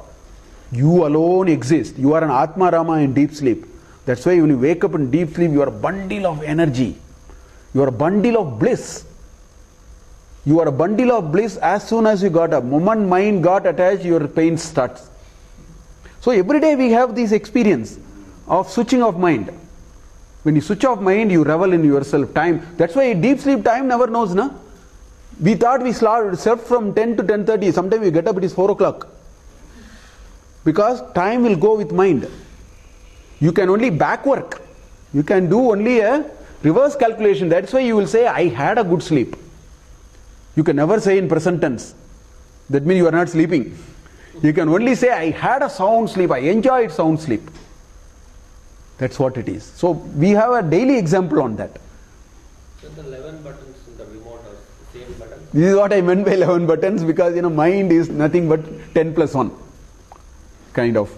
You alone exist. You are an Atma Rama in deep sleep. That's why when you wake up in deep sleep, you are a bundle of energy. You are a bundle of bliss. You are a bundle of bliss as soon as you got up. Moment mind got attached, your pain starts. So every day we have this experience of switching off mind. When you switch off mind, you revel in yourself. Time. That's why deep sleep time never knows, na? We thought we slept from 10 to 10:30. Sometimes we get up, it is 4 o'clock. Because time will go with mind. You can only back work. You can do only a reverse calculation. That's why you will say, I had a good sleep. You can never say in present tense. That means you are not sleeping. You can only say, I had a sound sleep. I enjoyed sound sleep. That's what it is. So we have a daily example on that. So the 11 buttons in the remote are the same buttons? This is what I meant by 11 buttons, because mind is nothing but 10 plus 1. Kind of.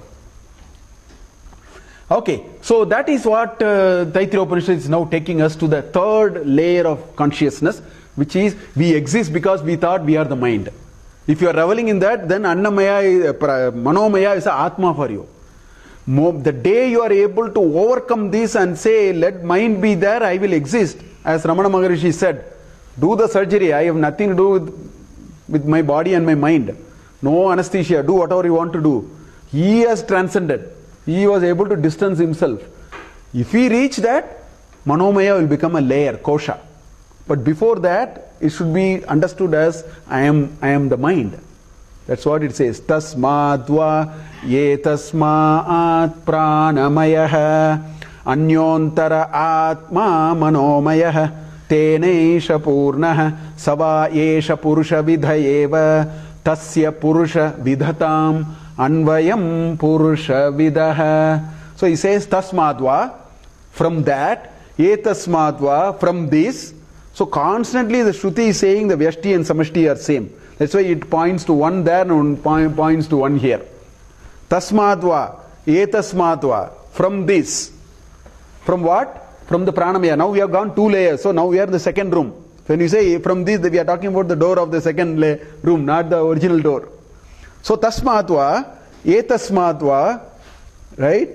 Okay, so that is what Taittiriya Upanishad is now taking us to the third layer of consciousness, which is we exist because we thought we are the mind. If you are reveling in that, then Annamaya, Manomaya is Atma for you. The day you are able to overcome this and say, let mind be there, I will exist. As Ramana Maharishi said, do the surgery, I have nothing to do with my body and my mind. No anesthesia, do whatever you want to do. He has transcended. He was able to distance himself. If he reach that, Manomaya will become a layer, kosha. But before that, it should be understood as I am the mind. That's what it says. Tasmadva ye tasmaat pranamayah anyontara atma manomayah tenesha purnah sava yesha purusha vidhayeva tasya purusha vidhatam anvayam purusha vidaha. So he says tasmadva, from that, ye tasmadva, from this. So constantly the Shruti is saying the Vyashti and Samashti are same. That's why it points to one there and points to one here. Tasmadva, etasmadva, from this. From what? From the pranamaya. Now we have gone 2 layers. So now we are in the second room. When you say from this, we are talking about the door of the second room, not the original door. So tasmatva, etasmatva, right?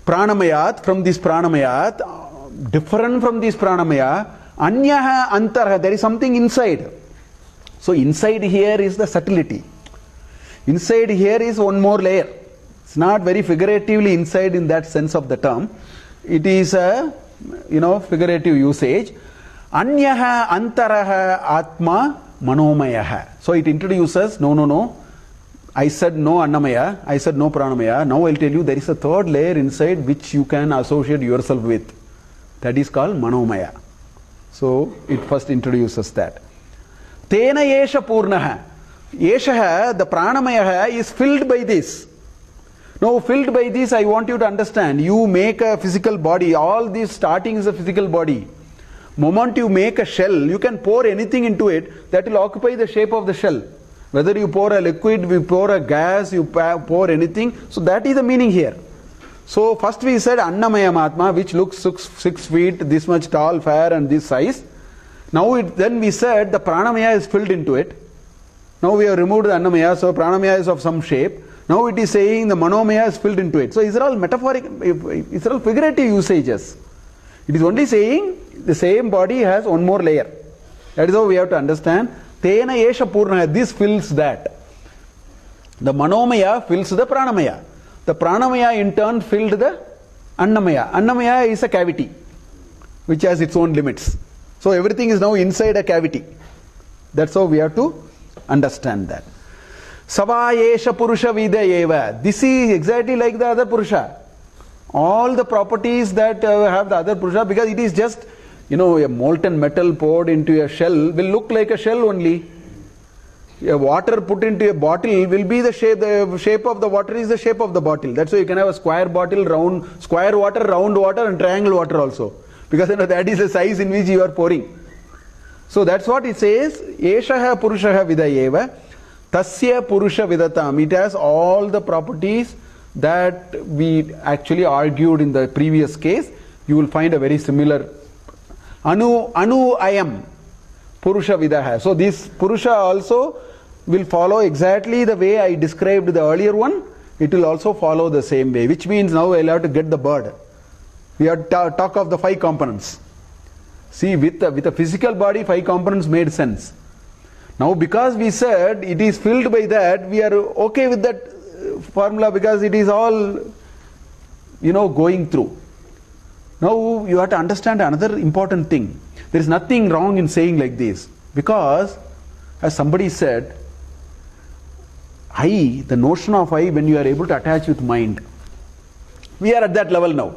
Pranamayat, from this pranamayat, different from this pranamaya, anyaha antara, there is something inside. So inside here is the subtlety. Inside here is one more layer. It's not very figuratively inside in that sense of the term. It is a figurative usage. Anyaha antaraha atma manomayaha. So it introduces, no. I said no annamaya, I said no pranamaya. Now I'll tell you there is a third layer inside which you can associate yourself with. That is called manomaya. So it first introduces that. Tena yesha purnaha. Yeshaha, the pranamaya is filled by this. Now filled by this, I want you to understand. You make a physical body. All this starting is a physical body. Moment you make a shell, you can pour anything into it that will occupy the shape of the shell. Whether you pour a liquid, you pour a gas, you pour anything. So that is the meaning here. So first we said Annamaya Mahatma, which looks 6 feet, this much tall, fair and this size. Now then we said the Pranamaya is filled into it. Now we have removed the Annamaya, so Pranamaya is of some shape. Now it is saying the Manomaya is filled into it. So these are all metaphoric, these are all figurative usages. It is only saying the same body has one more layer. That is how we have to understand. Tena yesha purnaya, this fills that. The manomaya fills the pranamaya. The pranamaya in turn filled the annamaya. Annamaya is a cavity which has its own limits. So everything is now inside a cavity. That's how we have to understand that. Savayesha purusha vidayeva. This is exactly like the other purusha. All the properties that have the other purusha, because it is just a molten metal poured into a shell will look like a shell only. A water put into a bottle will be the shape of the water is the shape of the bottle. That's why you can have a square bottle, square water, round water and triangle water also. Because that is the size in which you are pouring. So that's what it says. Eshaha purushaha vidayeva. Tasya purusha vidatam. It has all the properties that we actually argued in the previous case. You will find a very similar Anu ayam Purusha Vidaha. So this Purusha also will follow exactly the way I described the earlier one. It will also follow the same way. Which means now I'll have to get the bird. We have to talk of the 5 components. See, with a physical body, 5 components made sense. Now because we said it is filled by that, we are okay with that formula because it is all going through. Now you have to understand another important thing. There is nothing wrong in saying like this. Because, as somebody said, I, the notion of I, when you are able to attach with mind, we are at that level now.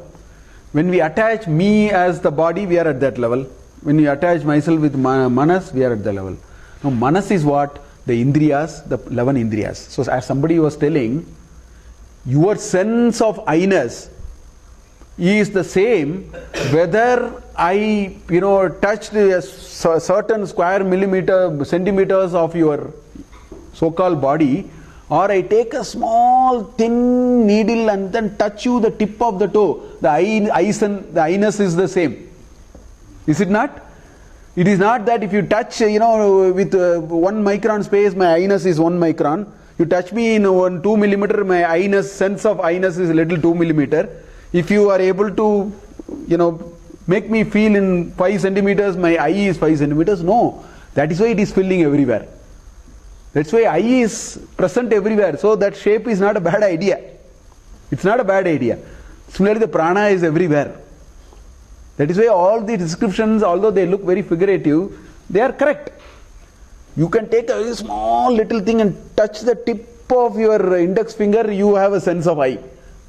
When we attach me as the body, we are at that level. When we attach myself with manas, we are at the level. Now manas is what? The indriyas, the 11 indriyas. So as somebody was telling, your sense of I-ness is the same whether I touched a certain square centimeters of your so-called body, or I take a small thin needle and then touch you the tip of the toe. The I-ness is the same. Is it not? It is not that if you touch with 1 micron space, my I-ness is 1 micron. You touch me in 2 millimeter, my I-ness, sense of I-ness is a little 2 millimeter. If you are able to, make me feel in 5 centimeters, my eye is 5 centimeters. No. That is why it is filling everywhere. That's why eye is present everywhere. So that shape is not a bad idea. It's not a bad idea. Similarly, the prana is everywhere. That is why all the descriptions, although they look very figurative, they are correct. You can take a very small little thing and touch the tip of your index finger, you have a sense of eye.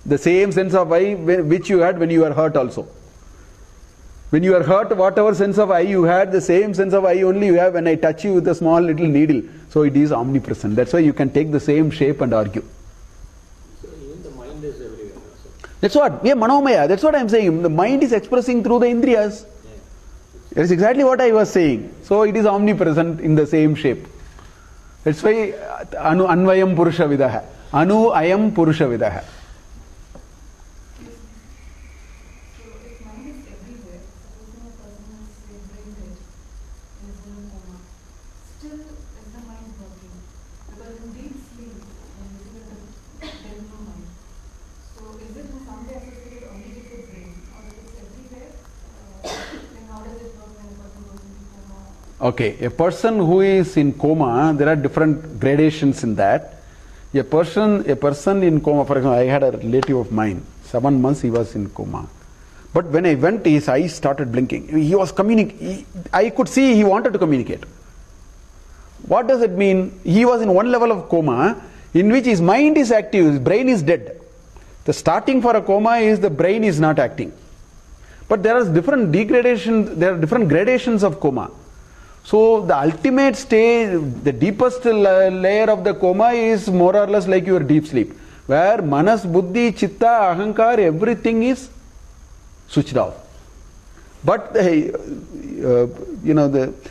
The same sense of eye which you had when you were hurt also. When you are hurt, whatever sense of eye you had, the same sense of eye only you have when I touch you with a small little needle. So it is omnipresent. That's why you can take the same shape and argue. So even the mind is everywhere also. That's what? Yeah, manomaya. That's what I am saying. The mind is expressing through the indriyas. That is exactly what I was saying. So it is omnipresent in the same shape. That's why anvayam purusha vidaha. Anu ayam purusha vidaha. Okay, a person who is in coma, there are different gradations in that. A person in coma, for example, I had a relative of mine, 7 months he was in coma. But when I went, his eyes started blinking. He was I could see he wanted to communicate. What does it mean? He was in one level of coma in which his mind is active, his brain is dead. The starting for a coma is the brain is not acting. But there are different gradations of coma. So the ultimate stage, the deepest layer of the coma is more or less like your deep sleep, where manas, buddhi, chitta, ahankar, everything is switched off. But the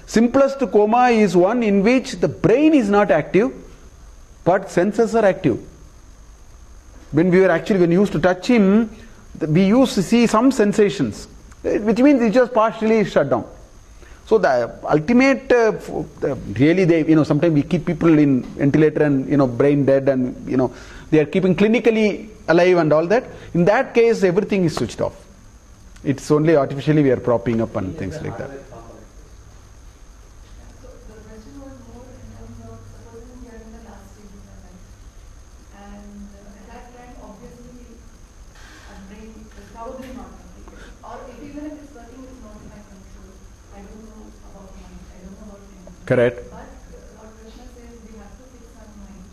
simplest coma is one in which the brain is not active, but senses are active. When we used to touch him, we used to see some sensations, which means it just partially shut down. So the ultimate, really, sometimes we keep people in ventilator and, brain dead and, they are keeping clinically alive and all that. In that case, everything is switched off. It's only artificially we are propping up and things like that. So the question was more in terms of supposing we are in the last stage of our life, and at that time, obviously, our brain is probably not completed. Or if even if it's working, it's not in my control. I don't know about mind. I don't know about anything. Correct. But what Krishna says, we have to fix our mind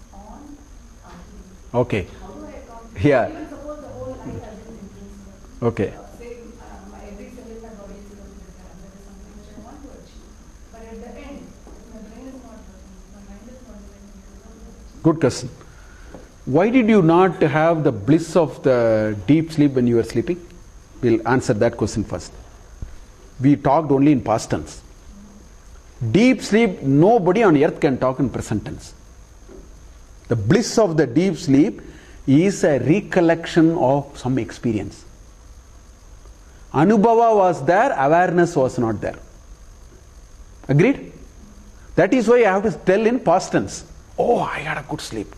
on Aarti. Okay. How do I accomplish? Yeah. Even suppose the whole life has been influenced. Okay. Every cell in my body is going to be there. That is something which I want to achieve. But at the end, if my brain is not working, if my mind is not working, Good question. Why did you not have the bliss of the deep sleep when you were sleeping? We'll answer that question first. We talked only in past tense. Deep sleep, nobody on earth can talk in present tense. The bliss of the deep sleep is a recollection of some experience. Anubhava was there, awareness was not there. Agreed? That is why I have to tell in past tense. Oh, I had a good sleep.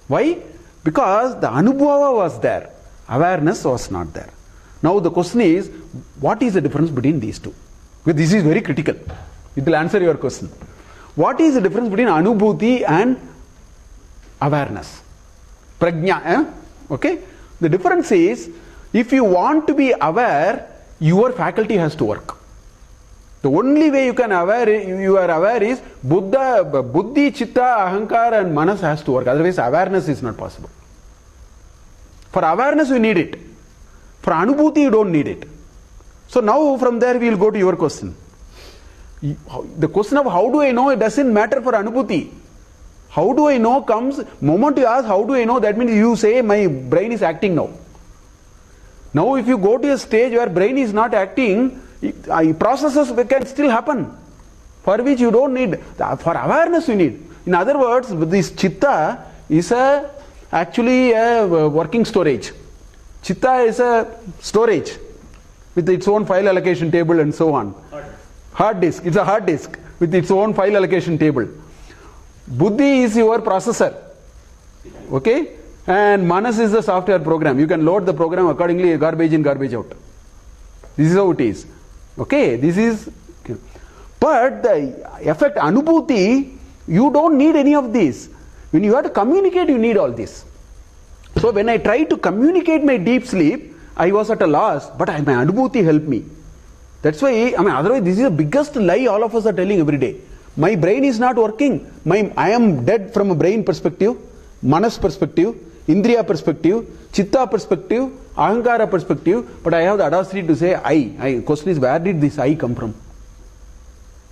Why? Because the Anubhava was there, awareness was not there. Now the question is, what is the difference between these two? Because this is very critical. It will answer your question. What is the difference between Anubhuti and awareness? Prajna. Okay? The difference is, if you want to be aware, your faculty has to work. The only way you are aware is buddhi, chitta, ahankar and manas has to work. Otherwise awareness is not possible. For awareness you need it. For anubhuti you don't need it. So now from there we will go to your question. The question of how do I know, it doesn't matter for anubhuti. How do I know comes, moment you ask how do I know, that means you say my brain is acting now. Now if you go to a stage where brain is not acting, processes can still happen, for which you don't need, for awareness you need. In other words, this chitta is actually a working storage. Chitta is a storage with its own file allocation table and so on. Hard disk. It's a hard disk with its own file allocation table. Buddhi is your processor. Okay? And manas is the software program. You can load the program accordingly, garbage in, garbage out. This is how it is. Okay, this is. But the effect anubhuti, you don't need any of this. When you have to communicate, you need all this. So when I tried to communicate my deep sleep, I was at a loss, but my anubhuti helped me. That's why, otherwise this is the biggest lie all of us are telling every day. My brain is not working. I am dead from a brain perspective, manas perspective, indriya perspective, chitta perspective, ahankara perspective, but I have the audacity to say I. Question is, where did this I come from?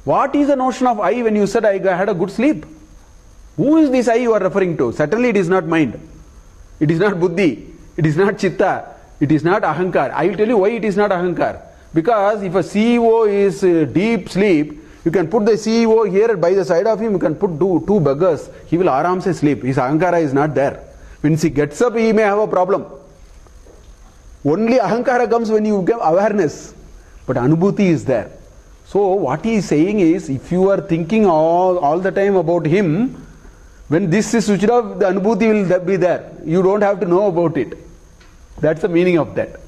What is the notion of I when you said I had a good sleep? Who is this I you are referring to? Certainly it is not mind. It is not buddhi. It is not chitta. It is not ahankar. I will tell you why it is not ahankar. Because if a CEO is deep sleep, you can put the CEO here by the side of him, you can put two beggars. He will aram se sleep. His ahankara is not there. When he gets up, he may have a problem. Only ahankara comes when you give awareness. But anubhuti is there. So what he is saying is, if you are thinking all the time about him, when this is switched off, the anubhuti will be there. You don't have to know about it. That's the meaning of that.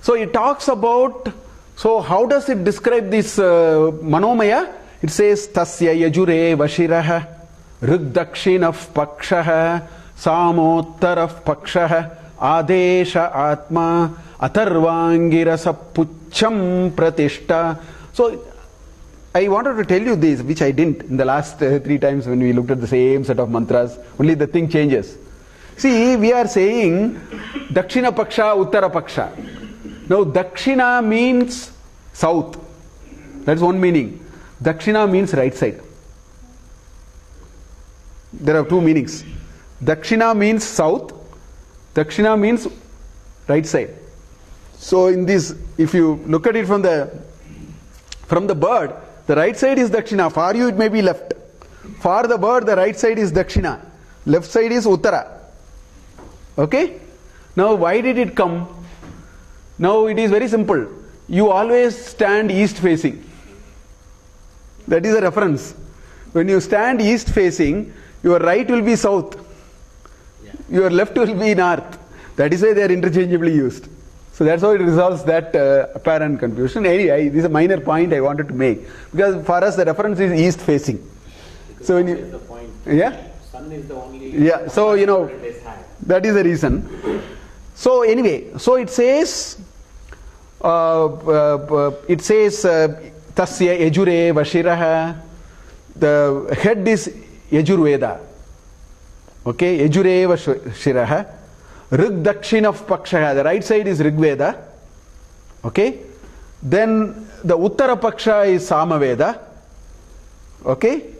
So it talks about, so how does it describe this manomaya? It says, tasya yajure vashiraha, rigdakshinav pakshah, samottarav pakshah, adesha atma, atharvangirasa pucham pratishta. So I wanted to tell you this, which I didn't in the last 3 times when we looked at the same set of mantras. Only the thing changes. See, we are saying Dakshina Paksha, Uttara Paksha. Now, Dakshina means south. That's one meaning. Dakshina means right side. There are 2 meanings. Dakshina means south. Dakshina means right side. So, in this, if you look at it from the bird, the right side is Dakshina. For you, it may be left. For the bird, the right side is Dakshina. Left side is Uttara. Okay? Now, why did it come? Now, it is very simple. You always stand east facing. That is a reference. When you stand east facing, your right will be south. Your left will be north. That is why they are interchangeably used. So that's how it resolves that apparent confusion. Anyway, this is a minor point I wanted to make. Because for us, the reference is east facing. Because so when you, is the point. Yeah? Sun is the only. Yeah, so you know, that is the reason. So anyway, so it says, tasya yajure vashiraha. The head is Yajurveda. Okay, yajure vashiraha. Rig Dakshinav Paksha, the right side is Rigveda. Okay, then the Uttara Paksha is Samaveda. Okay,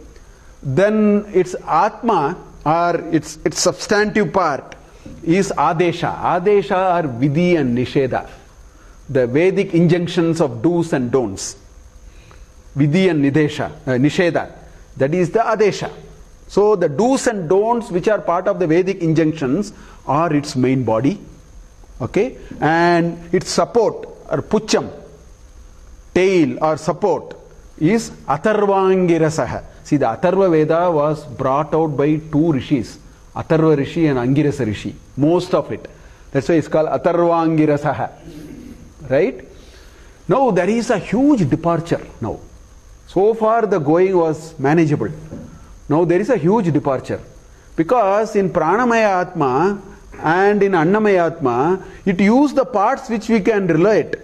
then its Atma, or its substantive part, is Adesha. Adesha are Vidhi and Nisheda, the Vedic injunctions of do's and don'ts. Vidhi and Nisheda, that is the Adesha. So the do's and don'ts which are part of the Vedic injunctions are its main body. Okay, and its support or pucham, tail or support, is Atharvangirasaha. See, the Atharva Veda was brought out by 2 rishis, Atharva Rishi and Angirasa Rishi, most of it. That's why it's called Atharvangirasaha. Right? Now there is a huge departure now. So far the going was manageable. Now there is a huge departure. Because in Pranamaya Atma and in Annamaya Atma, it used the parts which we can relate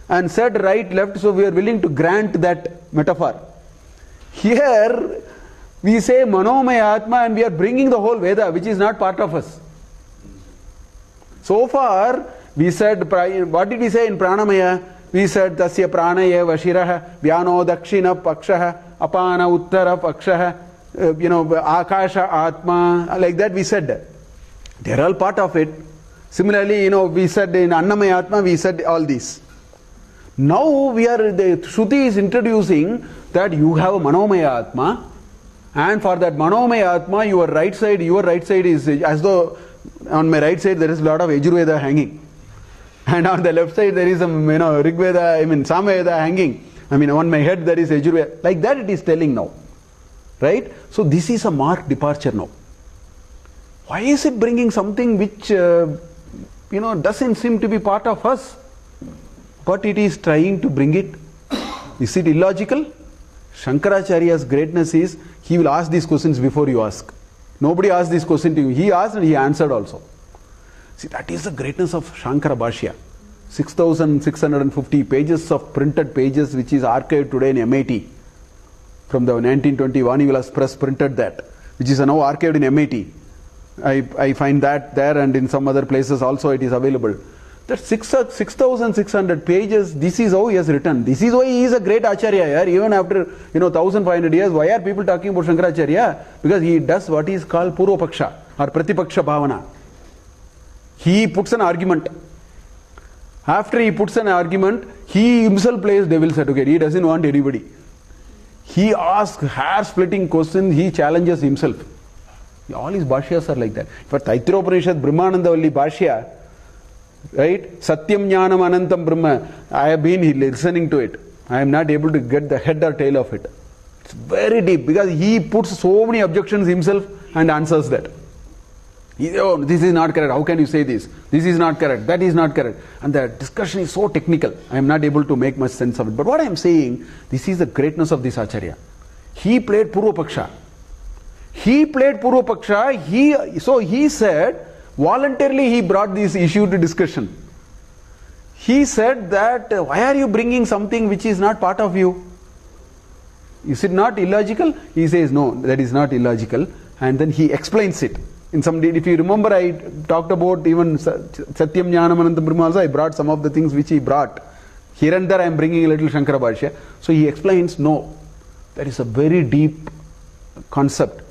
and said right, left, so we are willing to grant that metaphor. Here, we say Manomaya Atma and we are bringing the whole Veda, which is not part of us. So far, we said, what did we say in Pranamaya? We said, Tasya Pranaya Vashiraha, Vyano Dakshina Pakshaha, Apana Uttara Pakshaha, Akasha Atma, like that we said. They are all part of it. Similarly, we said in Annamaya Atma, we said all these. Now the Shruti is introducing that you have a Manomaya Atma, and for that Manomaya Atma, your right side is as though on my right side there is a lot of Yajurveda hanging. And on the left side there is some Rigveda, Samaveda hanging. On my head there is Yajurveda. Like that it is telling now. Right? So this is a marked departure now. Why is it bringing something which doesn't seem to be part of us, but it is trying to bring it? Is it illogical? Shankaracharya's greatness is he will ask these questions before you ask. Nobody asked this question to him. He asked and he answered also. See, that is the greatness of Shankara Bhashya. 6,650 pages of printed pages which is archived today in MIT. From the 1921 he will have printed that, which is now archived in MIT. I find that there, and in some other places also it is available. That 6,600 pages, this is how he has written. This is why he is a great Acharya here, even after 1,500 years. Why are people talking about Shankaracharya? Because he does what is called Purva Paksha or Pratipaksha Bhavana. He puts an argument. After he puts an argument, he himself plays devil's advocate. He doesn't want anybody. He asks hair-splitting questions, he challenges himself. All his bhashyas are like that. For Taittiriya Upanishad, Brahmanandavalli bhashya, right? Satyam Jnanam Anantam Brahma. I have been listening to it. I am not able to get the head or tail of it. It's very deep because he puts so many objections himself and answers that. Oh, this is not correct. How can you say this? This is not correct. That is not correct. And the discussion is so technical. I am not able to make much sense of it. But what I am saying, this is the greatness of this Acharya. He played Purva Paksha. So he said, voluntarily he brought this issue to discussion. He said that, why are you bringing something which is not part of you? Is it not illogical? He says, no, that is not illogical. And then he explains it. In some detail. If you remember, I talked about even Satyam Jnanam Anantam Brahma also. I brought some of the things which he brought. Here and there I am bringing a little Shankara Bhashya. So he explains, no, there is a very deep concept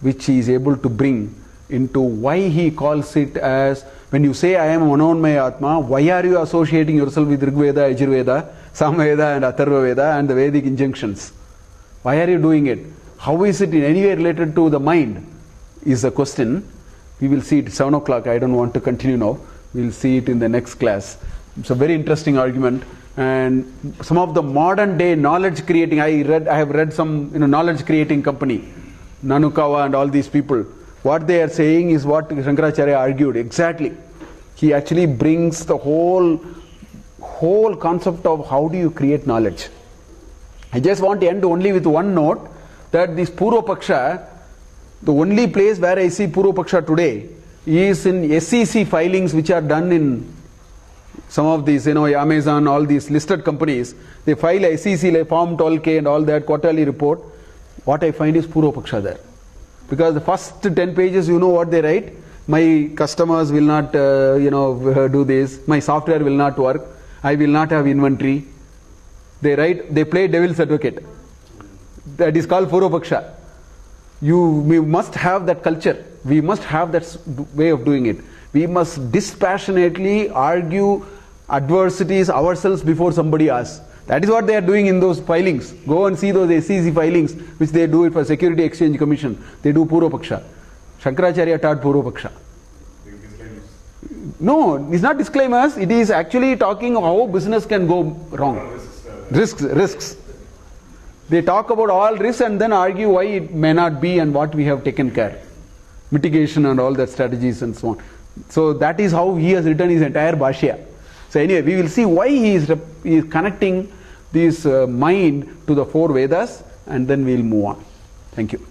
which he is able to bring into why he calls it as, when you say I am Manonmaya Atma, why are you associating yourself with Rigveda, Yajurveda, Samveda and Atharva Veda and the Vedic injunctions? Why are you doing it? How is it in any way related to the mind? Is the question. We will see it at 7 o'clock. I don't want to continue now. We will see it in the next class. It's a very interesting argument. And some of the modern day knowledge creating, I have read some knowledge creating company, Nanukawa and all these people. What they are saying is what Shankaracharya argued. Exactly. He actually brings the whole concept of how do you create knowledge. I just want to end only with one note, that this Purva Paksha, the only place where I see Purva Paksha today is in SEC filings which are done in some of these, Amazon, all these listed companies. They file SEC like Form 12K and all that quarterly report. What I find is Purva Paksha there. Because the first 10 pages, you know what they write? My customers will not, do this. My software will not work. I will not have inventory. They play devil's advocate. That is called Purva Paksha. We must have that culture. We must have that way of doing it. We must dispassionately argue adversities ourselves before somebody asks. That is what they are doing in those filings. Go and see those SEC filings, which they do it for Security Exchange Commission. They do Purva Paksha. Shankaracharya taught Purva Paksha. No, it's not disclaimers. It is actually talking of how business can go wrong. Risks. They talk about all risks and then argue why it may not be and what we have taken care. Mitigation and all that strategies and so on. So that is how he has written his entire Bhashya. So anyway, we will see why he is connecting this mind to the 4 Vedas, and then we will move on. Thank you.